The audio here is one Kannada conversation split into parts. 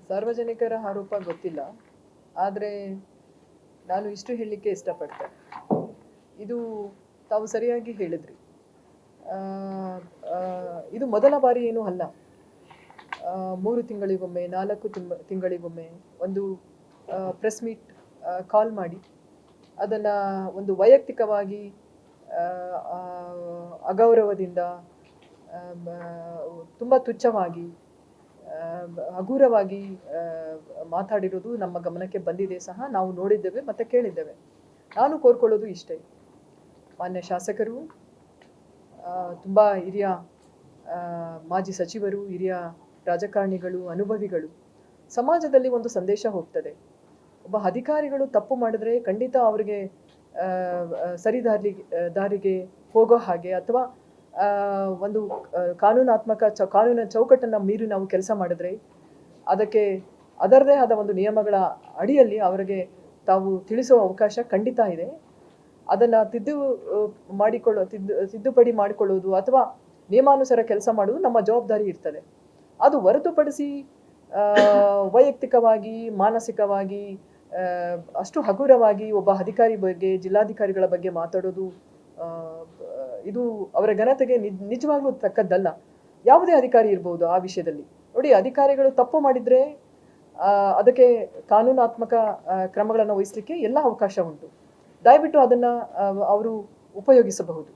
ಸಾರ್ವಜನಿಕರ ಆರೋಪ ಗೊತ್ತಿಲ್ಲ, ಆದರೆ ನಾನು ಇಷ್ಟು ಹೇಳಲಿಕ್ಕೆ ಇಷ್ಟಪಡ್ತೇನೆ. ಇದು ತಾವು ಸರಿಯಾಗಿ ಹೇಳಿದ್ರಿ. ಇದು ಮೊದಲ ಬಾರಿ ಏನೂ ಅಲ್ಲ. 3 ತಿಂಗಳಿಗೊಮ್ಮೆ 4 ತಿಂಗಳಿಗೊಮ್ಮೆ ಒಂದು ಪ್ರೆಸ್ ಮೀಟ್ ಕಾಲ್ ಮಾಡಿ ಅದನ್ನು ಒಂದು ವೈಯಕ್ತಿಕವಾಗಿ ಅಗೌರವದಿಂದ ತುಂಬ ತುಚ್ಛವಾಗಿ ಹಗುರವಾಗಿ ಮಾತಾಡಿರೋದು ನಮ್ಮ ಗಮನಕ್ಕೆ ಬಂದಿದೆ ಸಹ. ನಾವು ನೋಡಿದ್ದೇವೆ ಮತ್ತು ಕೇಳಿದ್ದೇವೆ. ನಾನು ಕೋರ್ಕೊಳ್ಳೋದು ಇಷ್ಟೇ, ಮಾನ್ಯ ಶಾಸಕರು, ತುಂಬ ಹಿರಿಯ ಮಾಜಿ ಸಚಿವರು, ಹಿರಿಯ ರಾಜಕಾರಣಿಗಳು, ಅನುಭವಿಗಳು, ಸಮಾಜದಲ್ಲಿ ಒಂದು ಸಂದೇಶ ಹೋಗ್ತದೆ. ಒಬ್ಬ ಅಧಿಕಾರಿಗಳು ತಪ್ಪು ಮಾಡಿದ್ರೆ ಖಂಡಿತ ಅವರಿಗೆ ದಾರಿಗೆ ಹೋಗೋ ಹಾಗೆ ಅಥವಾ ಒಂದು ಕಾನೂನಿನ ಚೌಕಟ್ಟನ್ನು ಮೀರಿ ನಾವು ಕೆಲಸ ಮಾಡಿದ್ರೆ ಅದಕ್ಕೆ ಅದರದೇ ಆದ ಒಂದು ನಿಯಮಗಳ ಅಡಿಯಲ್ಲಿ ಅವರಿಗೆ ತಾವು ತಿಳಿಸುವ ಅವಕಾಶ ಖಂಡಿತ ಇದೆ. ಅದನ್ನು ತಿದ್ದುಪಡಿ ಮಾಡಿಕೊಳ್ಳುವುದು ಅಥವಾ ನಿಯಮಾನುಸಾರ ಕೆಲಸ ಮಾಡುವುದು ನಮ್ಮ ಜವಾಬ್ದಾರಿ ಇರ್ತದೆ. ಅದು ಹೊರತುಪಡಿಸಿ ವೈಯಕ್ತಿಕವಾಗಿ ಮಾನಸಿಕವಾಗಿ ಅಷ್ಟು ಹಗುರವಾಗಿ ಒಬ್ಬ ಅಧಿಕಾರಿ ಬಗ್ಗೆ, ಜಿಲ್ಲಾಧಿಕಾರಿಗಳ ಬಗ್ಗೆ ಮಾತಾಡೋದು ಇದು ಅವರ ಘನತೆಗೆ ನಿಜವಾಗ್ಲೂ ತಕ್ಕದ್ದಲ್ಲ. ಯಾವುದೇ ಅಧಿಕಾರಿ ಇರ್ಬೋದು ಆ ವಿಷಯದಲ್ಲಿ. ನೋಡಿ, ಅಧಿಕಾರಿಗಳು ತಪ್ಪು ಮಾಡಿದರೆ ಅದಕ್ಕೆ ಕಾನೂನಾತ್ಮಕ ಕ್ರಮಗಳನ್ನು ವಹಿಸಲಿಕ್ಕೆ ಎಲ್ಲ ಅವಕಾಶ ಉಂಟು. ದಯವಿಟ್ಟು ಅದನ್ನು ಅವರು ಉಪಯೋಗಿಸಬಹುದು.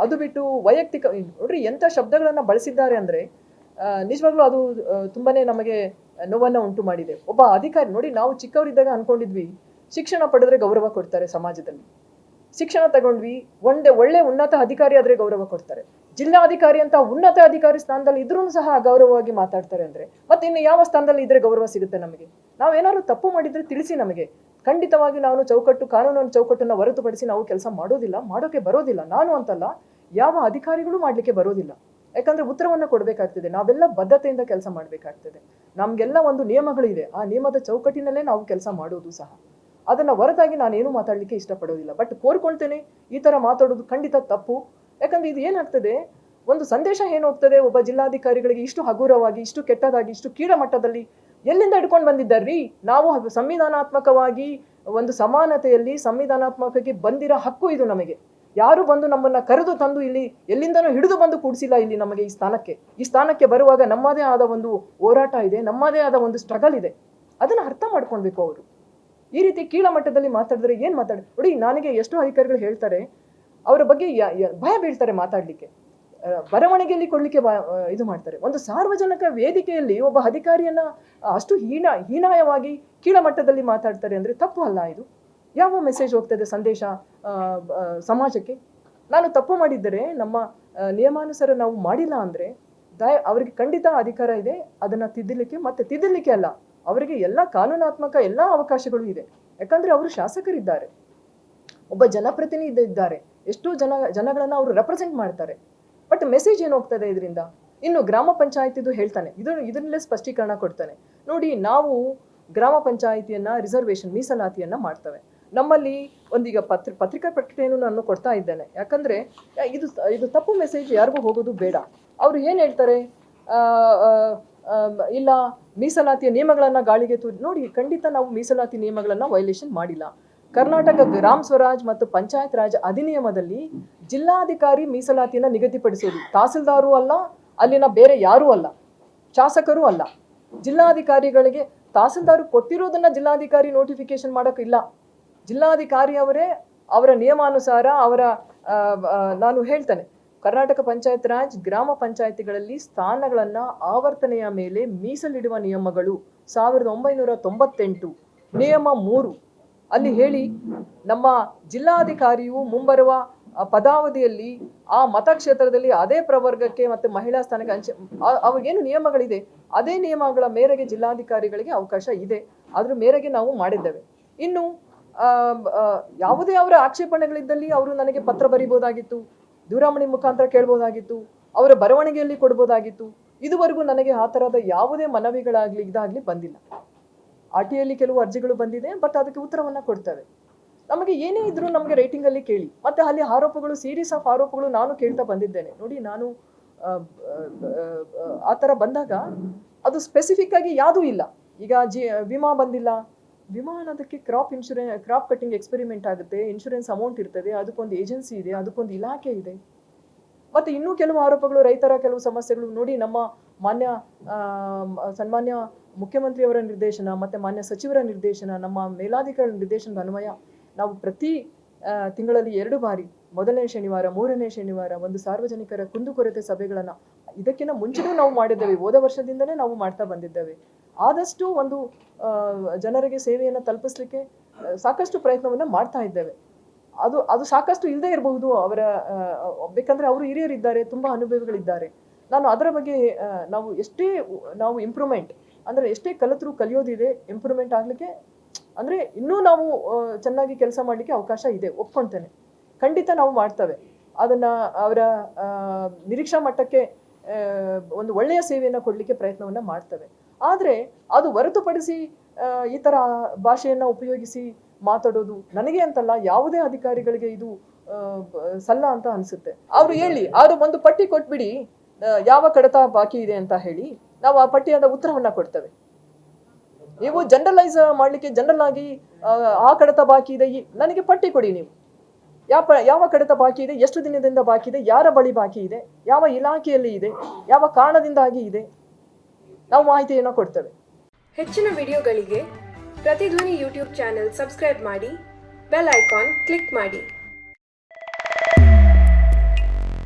ಅದು ಬಿಟ್ಟು ವೈಯಕ್ತಿಕ ನೋಡ್ರಿ ಎಂಥ ಶಬ್ದಗಳನ್ನು ಬಳಸಿದ್ದಾರೆ ಅಂದರೆ ನಿಜವಾಗ್ಲೂ ಅದು ತುಂಬಾ ನಮಗೆ ನೋವನ್ನು ಉಂಟು ಮಾಡಿದೆ. ಒಬ್ಬ ಅಧಿಕಾರಿ ನೋಡಿ, ನಾವು ಚಿಕ್ಕವರಿದ್ದಾಗ ಅಂದ್ಕೊಂಡಿದ್ವಿ ಶಿಕ್ಷಣ ಪಡೆದ್ರೆ ಗೌರವ ಕೊಡ್ತಾರೆ ಸಮಾಜದಲ್ಲಿ. ಶಿಕ್ಷಣ ತಗೊಂಡ್ವಿ, ಒಳ್ಳೆ ಉನ್ನತ ಅಧಿಕಾರಿ ಆದರೆ ಗೌರವ ಕೊಡ್ತಾರೆ. ಜಿಲ್ಲಾಧಿಕಾರಿ ಅಂತ ಉನ್ನತ ಅಧಿಕಾರಿ ಸ್ಥಾನದಲ್ಲಿ ಇದ್ರೂ ಸಹ ಅಗೌರವವಾಗಿ ಮಾತಾಡ್ತಾರೆ ಅಂದರೆ ಮತ್ತೆ ಇನ್ನು ಯಾವ ಸ್ಥಾನದಲ್ಲಿ ಇದ್ರೆ ಗೌರವ ಸಿಗುತ್ತೆ ನಮಗೆ? ನಾವೇನಾದ್ರು ತಪ್ಪು ಮಾಡಿದ್ರೆ ತಿಳಿಸಿ ನಮಗೆ. ಖಂಡಿತವಾಗಿ ನಾನು ಕಾನೂನಿನ ಚೌಕಟ್ಟನ್ನು ಹೊರತುಪಡಿಸಿ ನಾವು ಕೆಲಸ ಮಾಡೋಕೆ ಬರೋದಿಲ್ಲ. ನಾನು ಅಂತಲ್ಲ, ಯಾವ ಅಧಿಕಾರಿಗಳು ಮಾಡಲಿಕ್ಕೆ ಬರೋದಿಲ್ಲ. ಯಾಕಂದ್ರೆ ಉತ್ತರವನ್ನು ಕೊಡಬೇಕಾಗ್ತದೆ. ನಾವೆಲ್ಲ ಬದ್ಧತೆಯಿಂದ ಕೆಲಸ ಮಾಡಬೇಕಾಗ್ತದೆ. ನಮಗೆಲ್ಲ ಒಂದು ನಿಯಮಗಳಿದೆ. ಆ ನಿಯಮದ ಚೌಕಟ್ಟಿನಲ್ಲೇ ನಾವು ಕೆಲಸ ಮಾಡೋದು ಸಹ. ಅದನ್ನು ಹೊರತಾಗಿ ನಾನೇನು ಮಾತಾಡಲಿಕ್ಕೆ ಇಷ್ಟಪಡೋದಿಲ್ಲ. ಬಟ್ ಕೋರ್ಕೊಳ್ತೇನೆ, ಈ ಥರ ಮಾತಾಡೋದು ಖಂಡಿತ ತಪ್ಪು. ಯಾಕಂದ್ರೆ ಇದು ಏನಾಗ್ತದೆ, ಒಂದು ಸಂದೇಶ ಏನು ಹೋಗ್ತದೆ, ಒಬ್ಬ ಜಿಲ್ಲಾಧಿಕಾರಿಗಳಿಗೆ ಇಷ್ಟು ಹಗುರವಾಗಿ, ಇಷ್ಟು ಕೆಟ್ಟದಾಗಿ, ಇಷ್ಟು ಕೀಳ ಮಟ್ಟದಲ್ಲಿ ಎಲ್ಲಿಂದ ಹಿಡ್ಕೊಂಡು ಬಂದಿದ್ದಾರ್ರಿ? ನಾವು ಸಂವಿಧಾನಾತ್ಮಕವಾಗಿ ಒಂದು ಸಮಾನತೆಯಲ್ಲಿ ಸಂವಿಧಾನಾತ್ಮಕವಾಗಿ ಬಂದಿರೋ ಹಕ್ಕು ಇದು ನಮಗೆ. ಯಾರು ಬಂದು ನಮ್ಮನ್ನ ಕರೆದು ತಂದು ಇಲ್ಲಿ ಎಲ್ಲಿಂದನೂ ಹಿಡಿದು ಬಂದು ಕೂಡಿಸಿಲ್ಲ ಇಲ್ಲಿ ನಮಗೆ ಈ ಸ್ಥಾನಕ್ಕೆ ಬರುವಾಗ ನಮ್ಮದೇ ಆದ ಒಂದು ಹೋರಾಟ ಇದೆ, ನಮ್ಮದೇ ಆದ ಒಂದು ಸ್ಟ್ರಗಲ್ ಇದೆ. ಅದನ್ನು ಅರ್ಥ ಮಾಡ್ಕೊಳ್ಬೇಕು ಅವರು. ಈ ರೀತಿ ಕೀಳ ಮಟ್ಟದಲ್ಲಿ ಮಾತಾಡಿದ್ರೆ ಏನು ನೋಡಿ, ನನಗೆ ಎಷ್ಟೋ ಅಧಿಕಾರಿಗಳು ಹೇಳ್ತಾರೆ, ಅವರ ಬಗ್ಗೆ ಭಯ ಬೀಳ್ತಾರೆ ಮಾತಾಡಲಿಕ್ಕೆ, ಬರವಣಿಗೆಯಲ್ಲಿ ಕೊಡಲಿಕ್ಕೆ ಇದು ಮಾಡ್ತಾರೆ. ಒಂದು ಸಾರ್ವಜನಿಕ ವೇದಿಕೆಯಲ್ಲಿ ಒಬ್ಬ ಅಧಿಕಾರಿಯನ್ನ ಅಷ್ಟು ಹೀನಾಯವಾಗಿ ಕೀಳ ಮಟ್ಟದಲ್ಲಿ ಮಾತಾಡ್ತಾರೆ ಅಂದರೆ ತಪ್ಪು ಅಲ್ಲ ಇದು? ಯಾವ ಮೆಸೇಜ್ ಹೋಗ್ತದೆ ಸಂದೇಶ ಸಮಾಜಕ್ಕೆ? ನಾನು ತಪ್ಪು ಮಾಡಿದ್ದರೆ, ನಮ್ಮ ನಿಯಮಾನುಸಾರ ನಾವು ಮಾಡಿಲ್ಲ ಅಂದರೆ ಅವರಿಗೆ ಖಂಡಿತ ಅಧಿಕಾರ ಇದೆ ಅದನ್ನು ತಿದ್ದಲಿಕ್ಕೆ ಅಲ್ಲ, ಅವರಿಗೆ ಎಲ್ಲ ಕಾನೂನಾತ್ಮಕ ಎಲ್ಲ ಅವಕಾಶಗಳು ಇದೆ. ಯಾಕಂದ್ರೆ ಅವರು ಶಾಸಕರಿದ್ದಾರೆ, ಒಬ್ಬ ಜನಪ್ರತಿನಿಧಿ ಇದ್ದಾರೆ, ಎಷ್ಟೋ ಜನಗಳನ್ನ ಅವರು ರೆಪ್ರೆಸೆಂಟ್ ಮಾಡ್ತಾರೆ. ಬಟ್ ಮೆಸೇಜ್ ಏನು ಹೋಗ್ತದೆ ಇದರಿಂದ? ಇನ್ನು ಗ್ರಾಮ ಪಂಚಾಯತಿದು ಹೇಳ್ತಾನೆ, ಇದರಲ್ಲೇ ಸ್ಪಷ್ಟೀಕರಣ ಕೊಡ್ತಾನೆ. ನೋಡಿ, ನಾವು ಗ್ರಾಮ ಪಂಚಾಯಿತಿಯನ್ನ ರಿಸರ್ವೇಶನ್ ಮೀಸಲಾತಿಯನ್ನ ಮಾಡ್ತೇವೆ. ನಮ್ಮಲ್ಲಿ ಒಂದೀಗ ಪತ್ರಿಕಾ ಪ್ರಕಟಣೆಯನ್ನು ನಾನು ಕೊಡ್ತಾ ಇದ್ದೇನೆ. ಯಾಕಂದ್ರೆ ಇದು ತಪ್ಪು ಮೆಸೇಜ್ ಯಾರಿಗೂ ಹೋಗೋದು ಬೇಡ. ಅವರು ಏನು ಹೇಳ್ತಾರೆ, ಇಲ್ಲ ಮೀಸಲಾತಿಯ ನಿಯಮಗಳನ್ನ ಗಾಳಿಗೆ ನೋಡಿ, ಖಂಡಿತ ನಾವು ಮೀಸಲಾತಿ ನಿಯಮಗಳನ್ನ ವೈಲೇಷನ್ ಮಾಡಿಲ್ಲ. ಕರ್ನಾಟಕ ಗ್ರಾಮ ಸ್ವರಾಜ್ ಮತ್ತು ಪಂಚಾಯತ್ ರಾಜ್ ಅಧಿನಿಯಮದಲ್ಲಿ ಜಿಲ್ಲಾಧಿಕಾರಿ ಮೀಸಲಾತಿಯನ್ನ ನಿಗದಿಪಡಿಸೋದು. ತಹಸೀಲ್ದಾರು ಅಲ್ಲ, ಅಲ್ಲಿನ ಬೇರೆ ಯಾರೂ ಅಲ್ಲ, ಶಾಸಕರು ಅಲ್ಲ. ಜಿಲ್ಲಾಧಿಕಾರಿಗಳಿಗೆ ತಹಸೀಲ್ದಾರು ಕೊಟ್ಟಿರೋದನ್ನ ಜಿಲ್ಲಾಧಿಕಾರಿ ನೋಟಿಫಿಕೇಶನ್ ಮಾಡೋಕ್ಕಿಲ್ಲ. ಜಿಲ್ಲಾಧಿಕಾರಿ ಅವರ ನಿಯಮಾನುಸಾರ ನಾನು ಹೇಳ್ತೇನೆ, ಕರ್ನಾಟಕ ಪಂಚಾಯತ್ ರಾಜ್ ಗ್ರಾಮ ಪಂಚಾಯತಿಗಳಲ್ಲಿ ಸ್ಥಾನಗಳನ್ನು ಆವರ್ತನೆಯ ಮೇಲೆ ಮೀಸಲಿಡುವ ನಿಯಮಗಳು 1998 ನಿಯಮ 3 ಅಲ್ಲಿ ಹೇಳಿ, ನಮ್ಮ ಜಿಲ್ಲಾಧಿಕಾರಿಯು ಮುಂಬರುವ ಪದಾವಧಿಯಲ್ಲಿ ಆ ಮತಕ್ಷೇತ್ರದಲ್ಲಿ ಅದೇ ಪ್ರವರ್ಗಕ್ಕೆ ಮತ್ತು ಮಹಿಳಾ ಸ್ಥಾನಕ್ಕೆ ಅವಾಗೇನು ನಿಯಮಗಳಿದೆ ಅದೇ ನಿಯಮಗಳ ಮೇರೆಗೆ ಜಿಲ್ಲಾಧಿಕಾರಿಗಳಿಗೆ ಅವಕಾಶ ಇದೆ. ಅದ್ರ ಮೇರೆಗೆ ನಾವು ಮಾಡಿದ್ದೇವೆ. ಇನ್ನು ಯಾವುದೇ ಅವರ ಆಕ್ಷೇಪಣೆಗಳಿದ್ದಲ್ಲಿ ಅವರು ನನಗೆ ಪತ್ರ ಬರೀಬೋದಾಗಿತ್ತು, ದೂರವಾಣಿ ಮುಖಾಂತರ ಕೇಳ್ಬೋದಾಗಿತ್ತು, ಅವರ ಬರವಣಿಗೆಯಲ್ಲಿ ಕೊಡ್ಬೋದಾಗಿತ್ತು. ಇದುವರೆಗೂ ನನಗೆ ಆ ಥರದ ಯಾವುದೇ ಮನವಿಗಳಾಗಲಿ ಇದಾಗಲಿ ಬಂದಿಲ್ಲ. RTIಯಲ್ಲಿ ಕೆಲವು ಅರ್ಜಿಗಳು ಬಂದಿದೆ, ಬಟ್ ಅದಕ್ಕೆ ಉತ್ತರವನ್ನು ಕೊಡ್ತೇವೆ. ನಮಗೆ ಏನೇ ಇದ್ರೂ ನಮಗೆ ರೈಟಿಂಗಲ್ಲಿ ಕೇಳಿ. ಮತ್ತು ಅಲ್ಲಿ ಆರೋಪಗಳು, ಸೀರೀಸ್ ಆಫ್ ಆರೋಪಗಳು ನಾನು ಕೇಳ್ತಾ ಬಂದಿದ್ದೇನೆ. ನೋಡಿ, ನಾನು ಆ ಥರ ಬಂದಾಗ ಅದು ಸ್ಪೆಸಿಫಿಕ್ ಆಗಿ ಯಾವುದೂ ಇಲ್ಲ. ಈಗ ವಿಮಾ ಬಂದಿಲ್ಲ, ವಿಮಾ ಅನ್ನೋದಕ್ಕೆ ಕ್ರಾಪ್ ಕಟ್ಟಿಂಗ್ ಎಕ್ಸ್ಪೆರಿಮೆಂಟ್ ಆಗುತ್ತೆ, ಇನ್ಶೂರೆನ್ಸ್ ಅಮೌಂಟ್ ಇರ್ತದೆ, ಅದಕ್ಕೊಂದು ಏಜೆನ್ಸಿ ಇದೆ, ಅದಕ್ಕೊಂದು ಇಲಾಖೆ ಇದೆ. ಮತ್ತು ಇನ್ನೂ ಕೆಲವು ಆರೋಪಗಳು, ರೈತರ ಕೆಲವು ಸಮಸ್ಯೆಗಳು ನೋಡಿ. ನಮ್ಮ ಸನ್ಮಾನ್ಯ ಮುಖ್ಯಮಂತ್ರಿಯವರ ನಿರ್ದೇಶನ ಮತ್ತು ಮಾನ್ಯ ಸಚಿವರ ನಿರ್ದೇಶನ, ನಮ್ಮ ಮೇಲಾಧಿಕಾರಿ ನಿರ್ದೇಶನದ ಅನ್ವಯ ನಾವು ಪ್ರತಿ ತಿಂಗಳಲ್ಲಿ 2 ಬಾರಿ, ಮೊದಲನೇ ಶನಿವಾರ, 3ನೇ ಶನಿವಾರ ಒಂದು ಸಾರ್ವಜನಿಕರ ಕುಂದುಕೊರತೆ ಸಭೆಗಳನ್ನು ಇದಕ್ಕಿಂತ ಮುಂಚೆನೂ ನಾವು ಮಾಡಿದ್ದೇವೆ. ಹೋದ ವರ್ಷದಿಂದನೇ ನಾವು ಮಾಡ್ತಾ ಬಂದಿದ್ದೇವೆ. ಆದಷ್ಟು ಒಂದು ಜನರಿಗೆ ಸೇವೆಯನ್ನು ತಲುಪಿಸ್ಲಿಕ್ಕೆ ಸಾಕಷ್ಟು ಪ್ರಯತ್ನವನ್ನು ಮಾಡ್ತಾ ಇದ್ದೇವೆ. ಅದು ಸಾಕಷ್ಟು ಇಲ್ಲದೆ ಇರಬಹುದು. ಬೇಕಂದ್ರೆ ಅವರು ಹಿರಿಯರಿದ್ದಾರೆ, ತುಂಬ ಅನುಭವಿಗಳಿದ್ದಾರೆ. ನಾನು ಅದರ ಬಗ್ಗೆ ನಾವು ಇಂಪ್ರೂವ್ಮೆಂಟ್ ಅಂದರೆ ಎಷ್ಟೇ ಕಲಿತರೂ ಕಲಿಯೋದಿದೆ, ಇಂಪ್ರೂವ್ಮೆಂಟ್ ಆಗಲಿಕ್ಕೆ ಅಂದರೆ ಇನ್ನೂ ನಾವು ಚೆನ್ನಾಗಿ ಕೆಲಸ ಮಾಡಲಿಕ್ಕೆ ಅವಕಾಶ ಇದೆ, ಒಪ್ಕೊಳ್ತೇನೆ. ಖಂಡಿತ ನಾವು ಮಾಡ್ತೇವೆ. ಅದನ್ನು ಅವರ ನಿರೀಕ್ಷಾ ಮಟ್ಟಕ್ಕೆ ಒಂದು ಒಳ್ಳೆಯ ಸೇವೆಯನ್ನು ಕೊಡಲಿಕ್ಕೆ ಪ್ರಯತ್ನವನ್ನು ಮಾಡ್ತೇವೆ. ಆದರೆ ಅದು ಹೊರತುಪಡಿಸಿ ಈ ಥರ ಭಾಷೆಯನ್ನು ಉಪಯೋಗಿಸಿ ಮಾತಾಡೋದು ನನಗೆ ಅಂತಲ್ಲ, ಯಾವುದೇ ಅಧಿಕಾರಿಗಳಿಗೆ ಇದು ಸಲ್ಲ ಅಂತ ಅನಿಸುತ್ತೆ. ಅವರು ಹೇಳಿ, ಅವರು ಒಂದು ಪಟ್ಟಿ ಕೊಟ್ಬಿಡಿ ಯಾವ ಕಡತ ಬಾಕಿ ಇದೆ ಅಂತ ಹೇಳಿ, ನಾವು ಆ ಪಟ್ಟಿಯಾದ ಉತ್ತರವನ್ನು ಕೊಡ್ತೇವೆ. ನೀವು ಜನರಲೈಸ್ ಮಾಡಲಿಕ್ಕೆ ಜನರಲ್ ಆಗಿ ಆ ಕಡತ ಬಾಕಿ ಇದೆ, ನನಗೆ ಪಟ್ಟಿ ಕೊಡಿ. ನೀವು ಯಾವ ಕಡತ ಬಾಕಿ ಇದೆ, ಎಷ್ಟು ದಿನದಿಂದ ಬಾಕಿ ಇದೆ, ಯಾರ ಬಳಿ ಬಾಕಿ ಇದೆ, ಯಾವ ಇಲಾಖೆಯಲ್ಲಿ ಇದೆ, ಯಾವ ಕಾರಣದಿಂದಾಗಿ ಇದೆ, ನಾವು ಮಾಹಿತಿಯನ್ನು ಕೊಡ್ತೇವೆ. ಹೆಚ್ಚಿನ ವಿಡಿಯೋಗಳಿಗೆ ಪ್ರತಿಧ್ವನಿ ಯೂಟ್ಯೂಬ್ ಚಾನೆಲ್ ಸಬ್ಸ್ಕ್ರೈಬ್ ಮಾಡಿ, ಬೆಲ್ ಐಕಾನ್ ಕ್ಲಿಕ್ ಮಾಡಿ.